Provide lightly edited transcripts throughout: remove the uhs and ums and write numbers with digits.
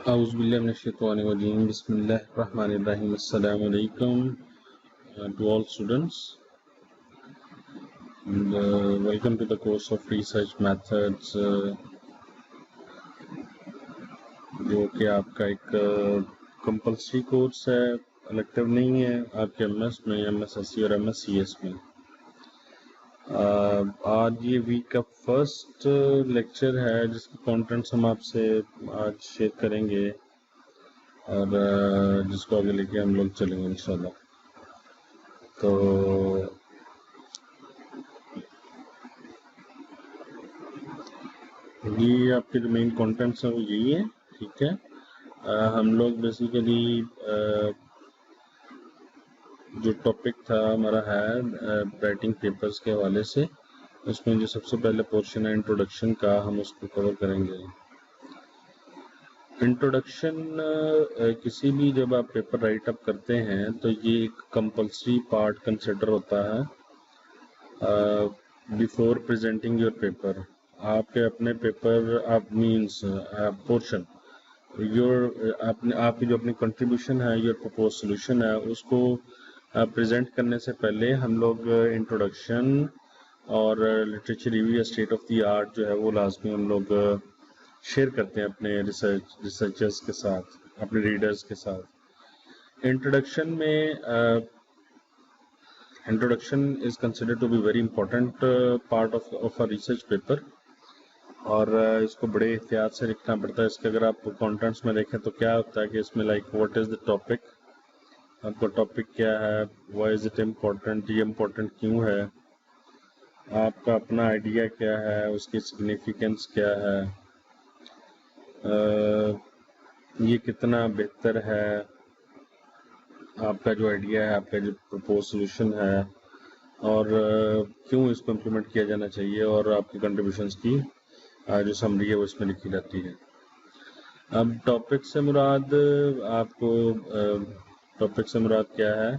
اعوذ باللہ من الشیطان الرجیم بسم اللہ الرحمن الرحیم السلام علیکم to all students and welcome to the course of research methods جو کہ آپ کا ایک کمپلسری کورس ہے، الیکٹیو نہیں ہے آپ کے ایم ایس میں، ایم ایس ایس سی اور ایم ایس سی ایس میں۔ آج یہ ویک کا فرسٹ لیکچر ہے جس کے کانٹینٹس ہم آپ سے آج شیئر کریں گے اور جس کو آگے لے کے ہم لوگ چلیں گے انشاءاللہ۔ تو یہ آپ کے جو مین کانٹینٹس ہیں وہ یہی ہیں، ٹھیک ہے۔ ہم لوگ بیسیکلی جو ٹاپک تھا ہمارا ہے رائٹنگ پیپرز کے حوالے سے، اس میں جو سب سے پہلے پورشن ہے انٹروڈکشن کا، ہم اس کو کور کریں گے۔ انٹروڈکشن کسی بھی جب آپ پیپر رائٹ اپ کرتے ہیں تو یہ ایک کمپلسری پارٹ کنسیڈر ہوتا ہے بیفور پریزنٹنگ یور پیپر۔ آپ کے اپنے پیپر آپ مینس پورشن آپ کی جو اپنی کنٹریبیوشن ہے، یور پرپوز سولوشن ہے، اس کو پریزنٹ کرنے سے پہلے ہم لوگ انٹروڈکشن اور لٹریچر ریویو یا اسٹیٹ آف دی آرٹ جو ہے وہ لازمی ہم لوگ شیئر کرتے ہیں اپنے ریسرچرز کے ساتھ، اپنے ریڈرز کے ساتھ۔ انٹروڈکشن میں introduction is considered to be very important part of a research paper, اور اس کو بڑے احتیاط سے لکھنا پڑتا ہے۔ اس کے اگر آپ کانٹینٹس میں دیکھیں تو کیا ہوتا ہے کہ اس میں like what is the topic, آپ کا ٹاپک کیا ہے، وائی از اٹ امپورٹنٹ، یہ امپورٹنٹ کیوں ہے، آپ کا اپنا آئیڈیا کیا ہے، اس کی سگنیفیکنس کیا ہے، یہ کتنا بہتر ہے، آپ کا جو آئیڈیا ہے، آپ کا جو پرپوز سولوشن ہے، اور کیوں اس کو امپلیمنٹ کیا جانا چاہیے، اور آپ کی کنٹریبیوشنس کی جو سمری ہے وہ اس میں لکھی جاتی ہے۔ اب ٹاپک سے مراد آپ کو ٹاپک سے مراد کیا ہے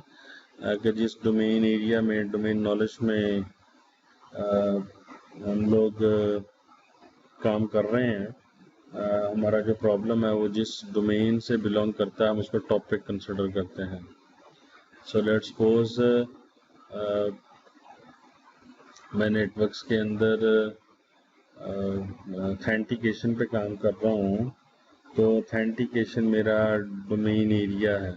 کہ جس ڈومین ایریا میں، ڈومین نالج میں ہم لوگ کام کر رہے ہیں، ہمارا جو پرابلم ہے وہ جس ڈومین سے بلانگ کرتا ہے ہم اس کو ٹاپک کنسیڈر کرتے ہیں۔ سو لیٹ سپوز میں نیٹ ورکس کے اندر اتھینٹیکیشن پہ کام کر رہا ہوں، تو اتھینٹیکیشن میرا ڈومین ایریا ہے،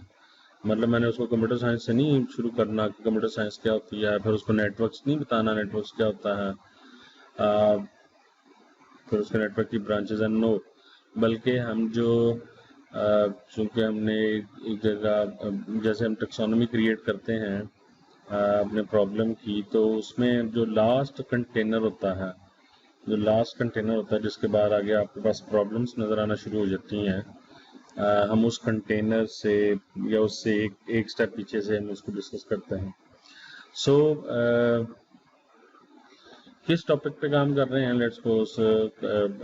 مطلب میں نے اس کو کمپیوٹر سائنس سے نہیں شروع کرنا کہ کمپیوٹر سائنس کیا ہوتی ہے، پھر اس کو نیٹ ورکس نہیں بتانا نیٹ ورکس کیا ہوتا ہے، پھر اس کے نیٹ ورک کی برانچز ہیں، نو، بلکہ ہم جو چونکہ ہم نے ایک جگہ جیسے ہم ٹیکسانومی کریٹ کرتے ہیں اپنے پرابلم کی، تو اس میں جو لاسٹ کنٹینر ہوتا ہے جس کے بعد آگے آپ کے پاس پرابلمس نظر آنا شروع ہو جاتی ہیں، ہم اس کنٹینر سے یا اس سے ایک سٹیپ پیچھے سے ہم اس کو ڈسکس کرتے ہیں۔ سو کس ٹاپک پہ کام کر رہے ہیں، لیٹس سپوز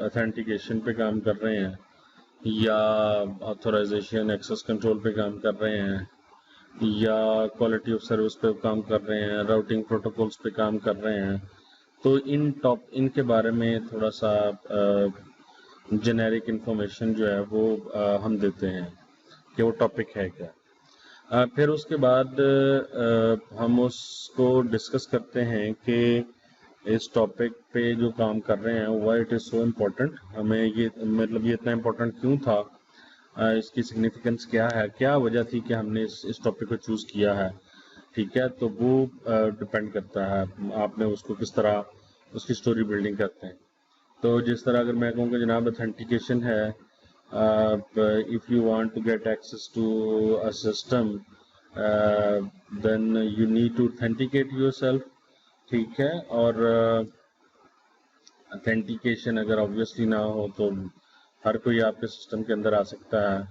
اتھینٹیکیشن پہ کام کر رہے ہیں، یا آتھورائزیشن ایکسیس کنٹرول پہ کام کر رہے ہیں، یا کوالٹی آف سروس پہ کام کر رہے ہیں، راؤٹنگ پروٹوکولز پہ کام کر رہے ہیں، تو ان کے بارے میں تھوڑا سا جنیرک انفارمیشن جو ہے وہ ہم دیتے ہیں کہ وہ ٹاپک ہے کیا۔ پھر اس کے بعد ہم اس کو ڈسکس کرتے ہیں کہ اس ٹاپک پہ جو کام کر رہے ہیں why it is so important, ہمیں یہ مطلب یہ اتنا امپورٹنٹ کیوں تھا، اس کی سگنیفیکنس کیا ہے، کیا وجہ تھی کہ ہم نے اس ٹاپک کو چوز کیا ہے، ٹھیک ہے۔ تو وہ ڈپینڈ کرتا ہے آپ نے اس کو کس طرح اس کی سٹوری بلڈنگ کرتے ہیں۔ تو جس طرح اگر میں کہوں کہ جناب اتھینٹیکیشن ہے، if you want to get access to a system then you need to authenticate yourself، ٹھیک ہے، اور اتھینٹیکیشن اگر obviously نہ ہو تو ہر کوئی آپ کے سسٹم کے اندر آ سکتا ہے،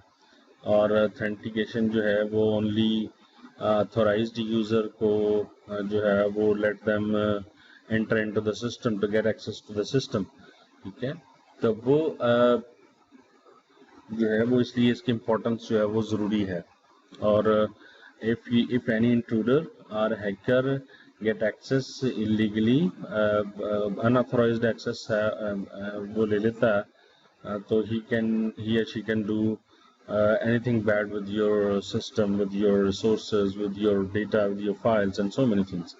اور اتھینٹیکیشن جو ہے وہ اونلی authorized یوزر کو جو ہے وہ let them enter into the system to get access to the system، ٹھیک ہے۔ تو وہ جو ہے وہ اس لیے اس کی امپورٹنس جو ہے وہ ضروری ہے، اور if any intruder or hacker get access illegally unauthorized access وہ لے لیتا ہے so he or she can do anything bad with your system, with your resources, with your data, with your files, and so many things.